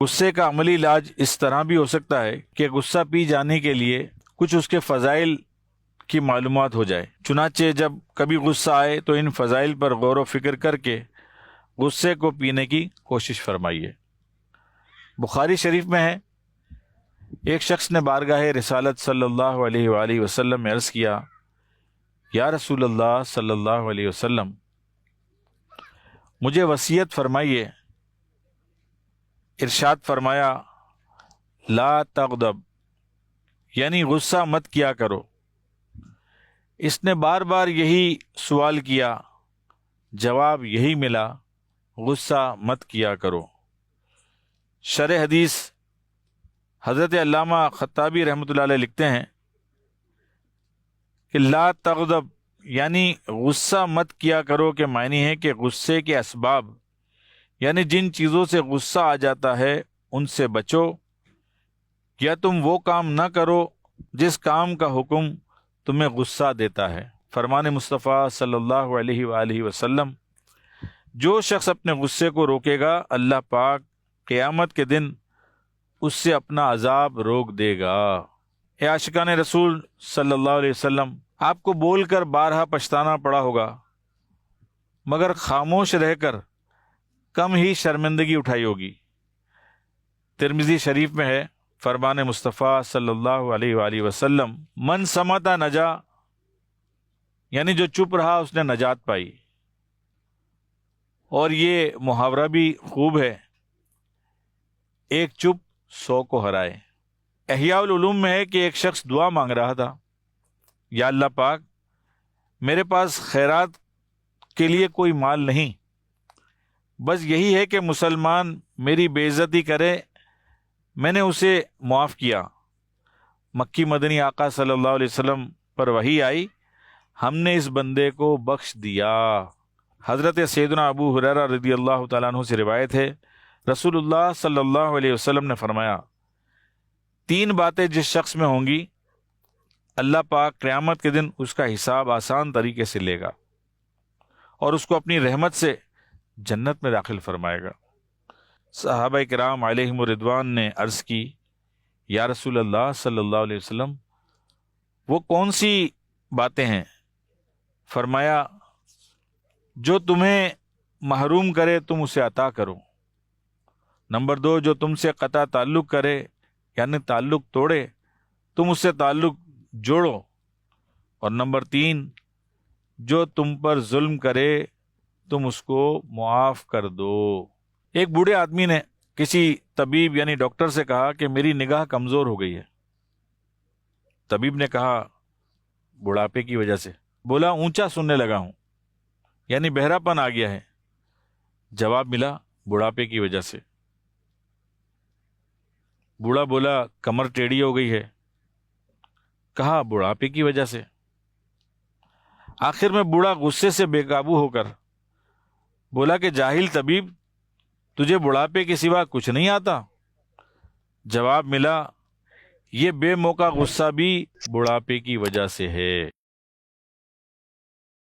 غصے کا عملی علاج اس طرح بھی ہو سکتا ہے کہ غصہ پی جانے کے لیے کچھ اس کے فضائل کی معلومات ہو جائے، چنانچہ جب کبھی غصہ آئے تو ان فضائل پر غور و فکر کر کے غصے کو پینے کی کوشش فرمائیے۔ بخاری شریف میں ہے، ایک شخص نے بارگاہ رسالت صلی اللہ علیہ وآلہ وسلم میں عرض کیا، یا رسول اللہ صلی اللہ علیہ وسلم، مجھے وصیت فرمائیے۔ ارشاد فرمایا، لا تغضب، یعنی غصہ مت کیا کرو۔ اس نے بار بار یہی سوال کیا، جواب یہی ملا، غصہ مت کیا کرو۔ شرح حدیث حضرت علامہ خطابی رحمۃ اللہ علیہ لکھتے ہیں کہ لا تغضب یعنی غصہ مت کیا کرو کے معنی ہے کہ غصے کے اسباب یعنی جن چیزوں سے غصہ آ جاتا ہے ان سے بچو، یا تم وہ کام نہ کرو جس کام کا حکم تمہیں غصہ دیتا ہے۔ فرمان مصطفیٰ صلی اللہ علیہ وآلہ وسلم، جو شخص اپنے غصے کو روکے گا اللہ پاک قیامت کے دن اس سے اپنا عذاب روک دے گا۔ اے عاشقان رسول صلی اللہ علیہ وسلم، آپ کو بول کر بارہا پچھتانا پڑا ہوگا، مگر خاموش رہ کر کم ہی شرمندگی اٹھائی ہوگی۔ ترمذی شریف میں ہے، فرمان مصطفیٰ صلی اللہ علیہ وآلہ وسلم، من سمت نجا، یعنی جو چپ رہا اس نے نجات پائی۔ اور یہ محاورہ بھی خوب ہے، ایک چپ 100 کو ہرائے۔ احیاء العلوم میں ہے کہ ایک شخص دعا مانگ رہا تھا، یا اللہ پاک، میرے پاس خیرات کے لیے کوئی مال نہیں، بس یہی ہے کہ مسلمان میری بے عزتی کرے، میں نے اسے معاف کیا۔ مکی مدنی آقا صلی اللہ علیہ وسلم پر وحی آئی، ہم نے اس بندے کو بخش دیا۔ حضرت سیدنا ابو ہریرہ رضی اللہ تعالیٰ عنہ سے روایت ہے، رسول اللہ صلی اللہ علیہ وسلم نے فرمایا، 3 باتیں جس شخص میں ہوں گی اللہ پاک قیامت کے دن اس کا حساب آسان طریقے سے لے گا اور اس کو اپنی رحمت سے جنت میں داخل فرمائے گا۔ صحابہ کرام علیہم الرضوان نے عرض کی، یا رسول اللہ صلی اللہ علیہ وسلم، وہ کون سی باتیں ہیں؟ فرمایا، جو تمہیں محروم کرے تم اسے عطا کرو۔ نمبر 2، جو تم سے قطع تعلق کرے یعنی تعلق توڑے تم اس سے تعلق جوڑو۔ اور نمبر 3، جو تم پر ظلم کرے تم اس کو معاف کر دو۔ ایک بوڑھے آدمی نے کسی طبیب یعنی ڈاکٹر سے کہا کہ میری نگاہ کمزور ہو گئی ہے۔ طبیب نے کہا، بڑھاپے کی وجہ سے؟ بولا، اونچا سننے لگا ہوں، یعنی بہرا پن آ گیا ہے۔ جواب ملا، بڑھاپے کی وجہ سے۔ بوڑھا بولا، کمر ٹیڑھی ہو گئی ہے؟ کہا، بڑھاپے کی وجہ سے۔ آخر میں بوڑھا غصے سے بے قابو ہو کر بولا کہ جاہل طبیب، تجھے بڑھاپے کے سوا کچھ نہیں آتا؟ جواب ملا، یہ بے موقع غصہ بھی بڑھاپے کی وجہ سے ہے۔